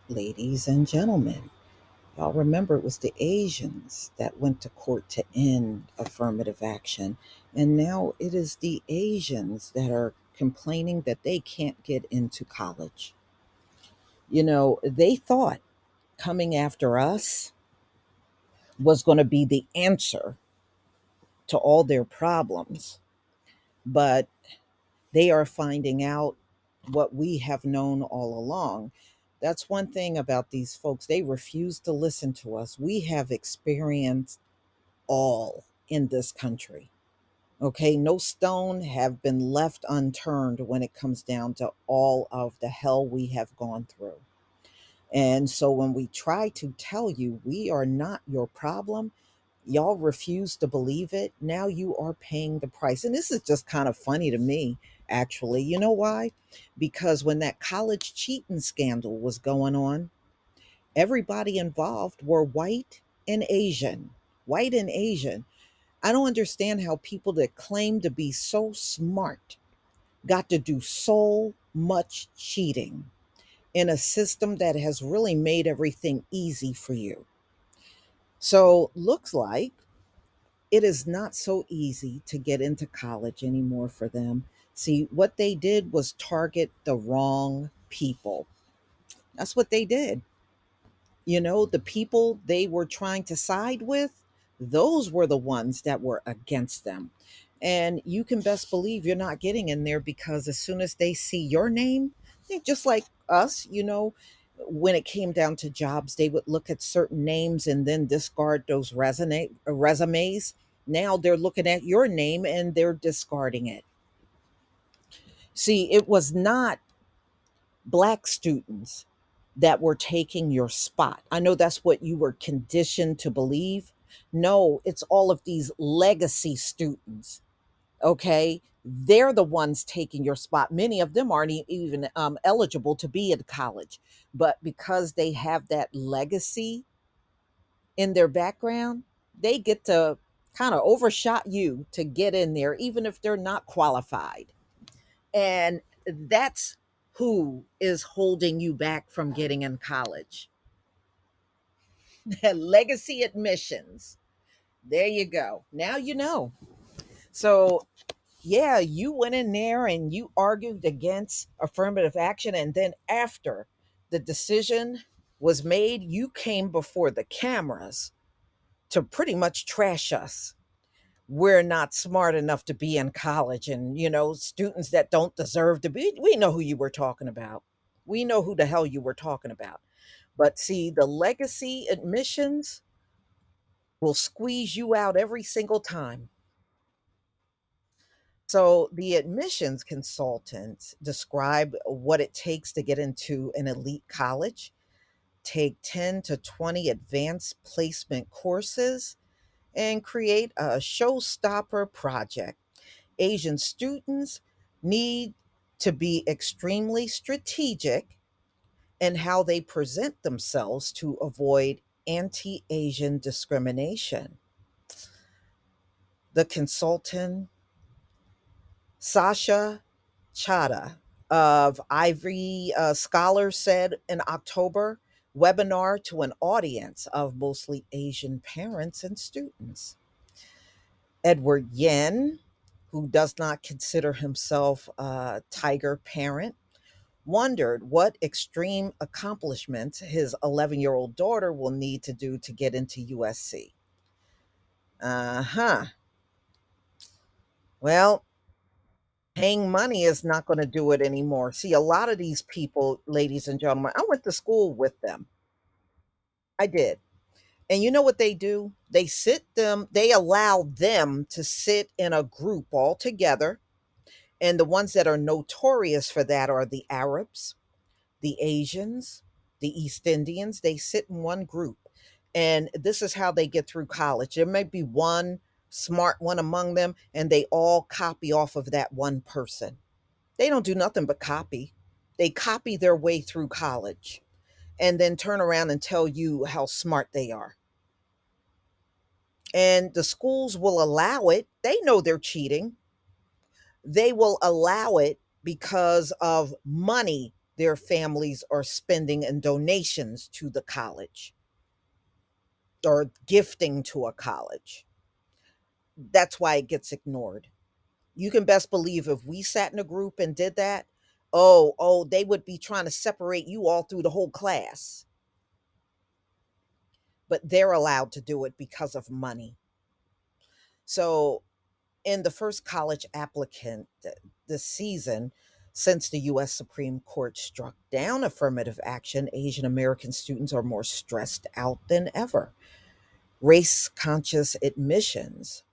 Ladies and gentlemen, y'all remember it was the Asians that went to court to end affirmative action. And now it is the Asians that are complaining that they can't get into college. They thought coming after us was going to be the answer to all their problems, but they are finding out what we have known all along. That's one thing about these folks. They refuse to listen to us. We have experienced all in this country. Okay, no stone have been left unturned when it comes down to all of the hell we have gone through. And so when we try to tell you we are not your problem, y'all refuse to believe it. Now you are paying the price. And this is just kind of funny to me, actually. You know why? Because when that college cheating scandal was going on, everybody involved were white and Asian. White and Asian. I don't understand how people that claim to be so smart got to do so much cheating in a system that has really made everything easy for you. So, looks like it is not so easy to get into college anymore for them. See, what they did was target the wrong people. That's what they did. The people they were trying to side with, those were the ones that were against them. And you can best believe you're not getting in there because as soon as they see your name, just like us, when it came down to jobs, they would look at certain names and then discard those resumes. Now they're looking at your name and they're discarding it. See, it was not black students that were taking your spot. I know that's what you were conditioned to believe. No, it's all of these legacy students. Okay. They're the ones taking your spot. Many of them aren't even eligible to be in college. But because they have that legacy in their background, they get to kind of overshot you to get in there, even if they're not qualified. And that's who is holding you back from getting in college. Legacy admissions. There you go. Now you know. So, yeah, you went in there and you argued against affirmative action. And then after the decision was made, you came before the cameras to pretty much trash us. We're not smart enough to be in college, and students that don't deserve to be. We know who you were talking about. We know who the hell you were talking about. But see, the legacy admissions will squeeze you out every single time. So the admissions consultants describe what it takes to get into an elite college, take 10 to 20 advanced placement courses, and create a showstopper project. Asian students need to be extremely strategic in how they present themselves to avoid anti Asian discrimination. The consultant, Sasha Chada of Ivory Scholar, said in October webinar to an audience of mostly Asian parents and students. Edward Yen, who does not consider himself a tiger parent, wondered what extreme accomplishments his 11-year-old daughter will need to do to get into USC. Uh-huh. Well, paying money is not going to do it anymore. See, a lot of these people, ladies and gentlemen, I went to school with them. I did. And you know what they do? They allow them to sit in a group all together. And the ones that are notorious for that are the Arabs, the Asians, the East Indians. They sit in one group. And this is how they get through college. There may be one smart one among them, and they all copy off of that one person. They don't do nothing but copy. They copy their way through college and then turn around and tell you how smart they are. And the schools will allow it. They know they're cheating. They will allow it because of money their families are spending in donations to the college or gifting to a college. That's why it gets ignored. You can best believe if we sat in a group and did that, oh, they would be trying to separate you all through the whole class. But they're allowed to do it because of money. So, in the first college applicant this season, since the US Supreme Court struck down affirmative action, Asian American students are more stressed out than ever. Race conscious admissions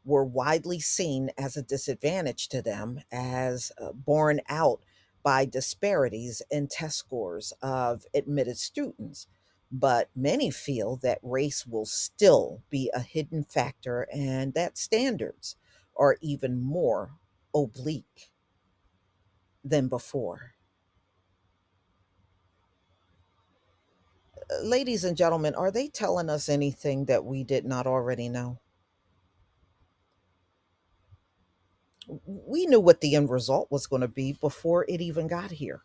were widely seen as a disadvantage to them, as borne out by disparities in test scores of admitted students. But many feel that race will still be a hidden factor and that standards are even more oblique than before. Ladies and gentlemen, are they telling us anything that we did not already know? We knew what the end result was going to be before it even got here.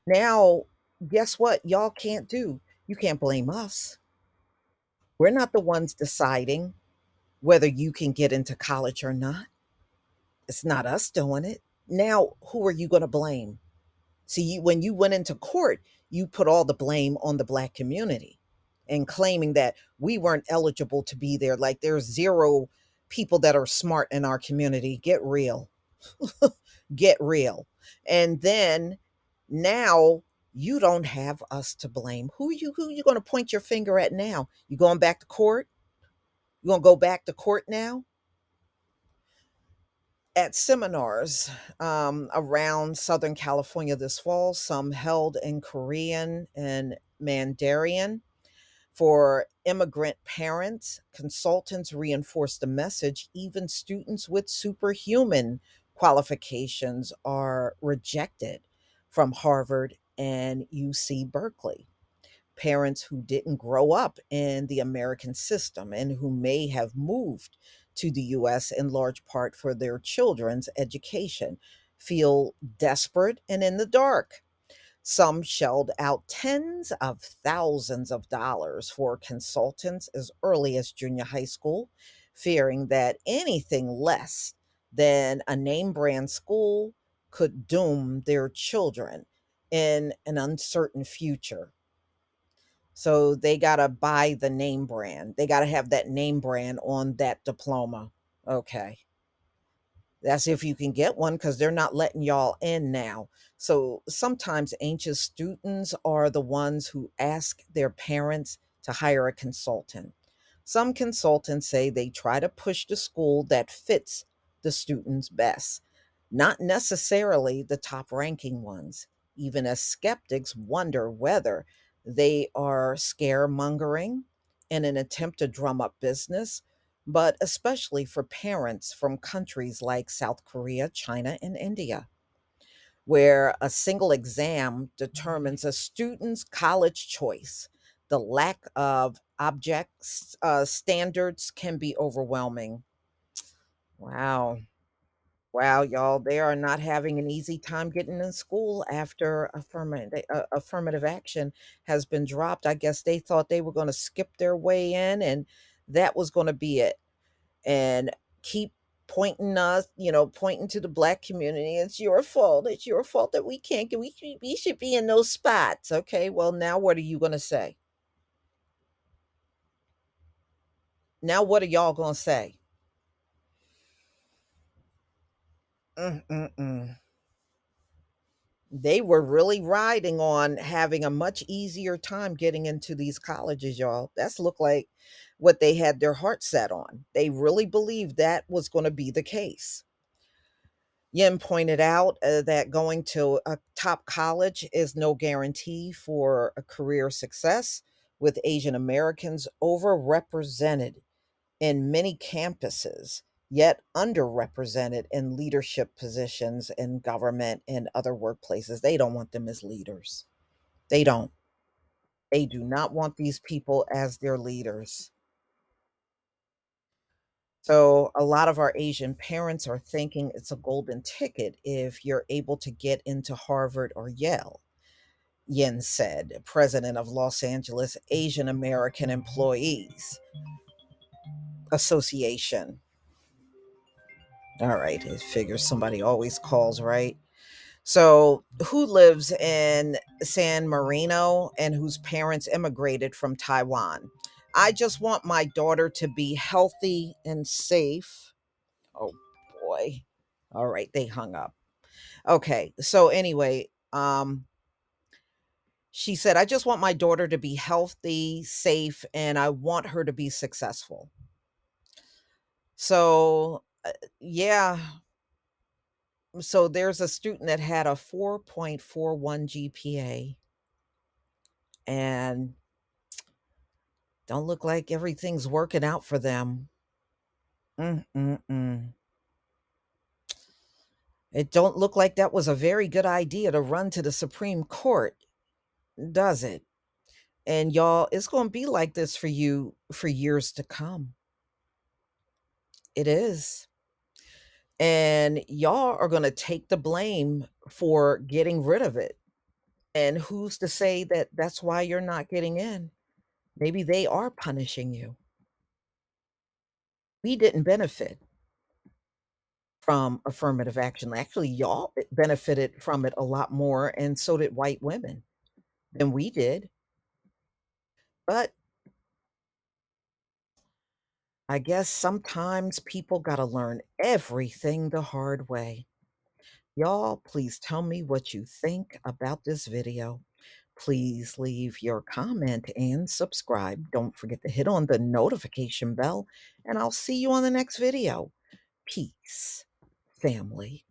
Now, guess what? Y'all can't do. You can't blame us. We're not the ones deciding whether you can get into college or not. It's not us doing it. Now, who are you going to blame? See, when you went into court, you put all the blame on the Black community and claiming that we weren't eligible to be there. Like there's zero people that are smart in our community. Get real. Get real. And then now you don't have us to blame. Who you going to point your finger at now? You going back to court? You going to go back to court now? At seminars around Southern California this fall, some held in Korean and Mandarin for immigrant parents, consultants reinforced the message even students with superhuman qualifications are rejected from Harvard and UC Berkeley. Parents who didn't grow up in the American system and who may have moved to the US in large part for their children's education feel desperate and in the dark. Some shelled out tens of thousands of dollars for consultants as early as junior high school, fearing that anything less than a name brand school could doom their children in an uncertain future. So they got to buy the name brand. They got to have that name brand on that diploma. Okay. That's if you can get one because they're not letting y'all in now. So sometimes anxious students are the ones who ask their parents to hire a consultant. Some consultants say they try to push the school that fits the students best, not necessarily the top ranking ones, even as skeptics wonder whether they are scaremongering in an attempt to drum up business, but especially for parents from countries like South Korea, China, and India, where a single exam determines a student's college choice. The lack of object standards can be overwhelming. Wow. Wow, y'all, they are not having an easy time getting in school after affirmative action has been dropped. I guess they thought they were going to skip their way in and that was going to be it. And keep pointing us, pointing to the Black community. It's your fault. It's your fault that we can't get, we should be in those spots. Okay, well, now what are you going to say? Now, what are y'all going to say? Mm-mm-mm. They were really riding on having a much easier time getting into these colleges, y'all. That's looked like what they had their heart set on. They really believed that was going to be the case. Yin pointed out that going to a top college is no guarantee for a career success, with Asian Americans overrepresented in many campuses, yet underrepresented in leadership positions in government and other workplaces. They don't want them as leaders. They don't. They do not want these people as their leaders. So a lot of our Asian parents are thinking it's a golden ticket if you're able to get into Harvard or Yale, Yin said, president of Los Angeles Asian American Employees Association. All right, it figures somebody always calls, right? So, who lives in San Marino and whose parents immigrated from Taiwan? I just want my daughter to be healthy and safe. Oh boy. All right, they hung up. Okay. So anyway, she said, I just want my daughter to be healthy, safe, and I want her to be successful. So, yeah. So there's a student that had a 4.41 GPA and don't look like everything's working out for them. Mm-mm-mm. It don't look like that was a very good idea to run to the Supreme Court, does it? And y'all, it's going to be like this for you for years to come. It is. And y'all are going to take the blame for getting rid of it. And who's to say that that's why you're not getting in? Maybe they are punishing you. We didn't benefit from affirmative action. Actually, y'all benefited from it a lot more, and so did white women than we did. But I guess sometimes people got to learn everything the hard way. Y'all, please tell me what you think about this video. Please leave your comment and subscribe. Don't forget to hit on the notification bell, and I'll see you on the next video. Peace, family.